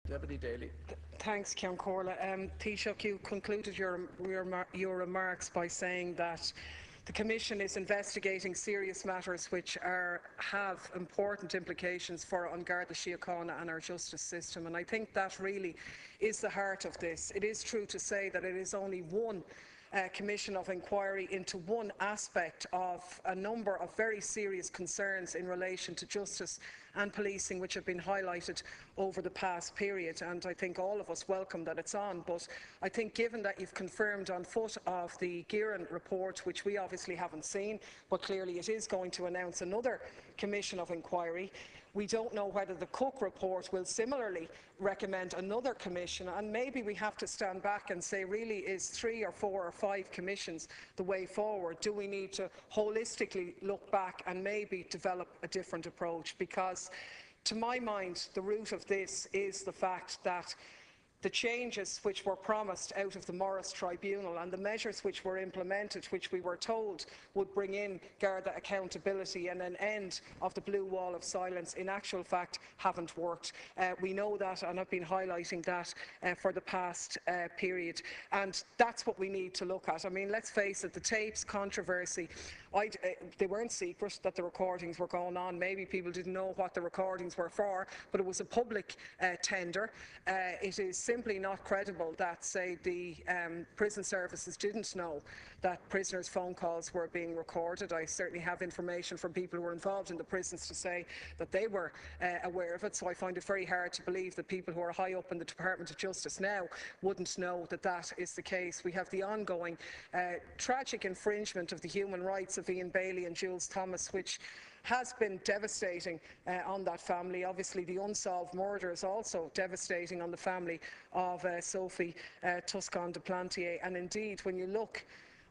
Deputy Daly. Thanks, Ceann Comhairle. Taoiseach, you concluded your remarks by saying that the Commission is investigating serious matters which have important implications for An Garda Síochána and our justice system, and I think that really is the heart of this. It is true to say that it is only one commission of inquiry into one aspect of a number of very serious concerns in relation to justice and policing which have been highlighted over the past period, and I think all of us welcome that it's on. But I think given that you've confirmed on foot of the Gearan report, which we obviously haven't seen, but clearly it is going to announce another commission of inquiry, we don't know whether the Cook report will similarly recommend another commission, and maybe we have to stand back and say, really, is 3 or 4 or 5 commissions the way forward? Do we need to holistically look back and maybe develop a different approach? Because to my mind, the root of this is the fact that the changes which were promised out of the Morris Tribunal and the measures which were implemented, which we were told would bring in Garda accountability and an end of the blue wall of silence, in actual fact haven't worked. We know that, and I've been highlighting that for the past period, and that's what we need to look at. I mean, let's face it, the tapes controversy, they weren't secret that the recordings were going on. Maybe people didn't know what the recordings were for, but it was a public tender. It is simply not credible that, say, the prison services didn't know that prisoners' phone calls were being recorded. I certainly have information from people who were involved in the prisons to say that they were aware of it, so I find it very hard to believe that people who are high up in the Department of Justice now wouldn't know that that is the case. We have the ongoing tragic infringement of the human rights of Ian Bailey and Jules Thomas, which has been devastating on that family. Obviously, the unsolved murder is also devastating on the family of Sophie Toscan de Plantier. And indeed, when you look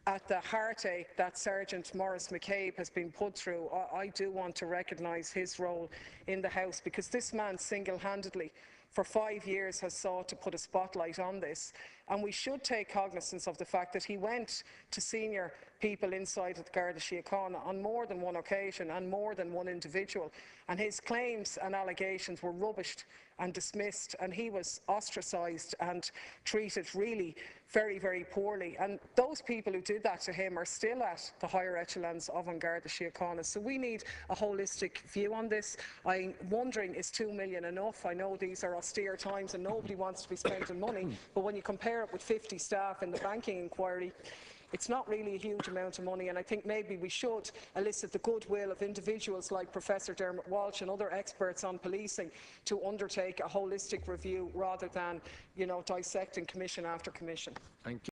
at the heartache that Sergeant Maurice McCabe has been put through, I do want to recognise his role in the House, because this man single-handedly for 5 years has sought to put a spotlight on this, and we should take cognizance of the fact that he went to senior people inside the Garda Síochána on more than one occasion and more than one individual, and his claims and allegations were rubbished and dismissed, and he was ostracised and treated really very, very poorly. And those people who did that to him are still at the higher echelons of An Garda Síochána. So we need a holistic view on this. I'm wondering, is 2 million enough? I know these are austere times and nobody wants to be spending money, but when you compare it with 50 staff in the banking inquiry, it's not really a huge amount of money, and I think maybe we should elicit the goodwill of individuals like Professor Dermot Walsh and other experts on policing to undertake a holistic review rather than, dissecting commission after commission. Thank you.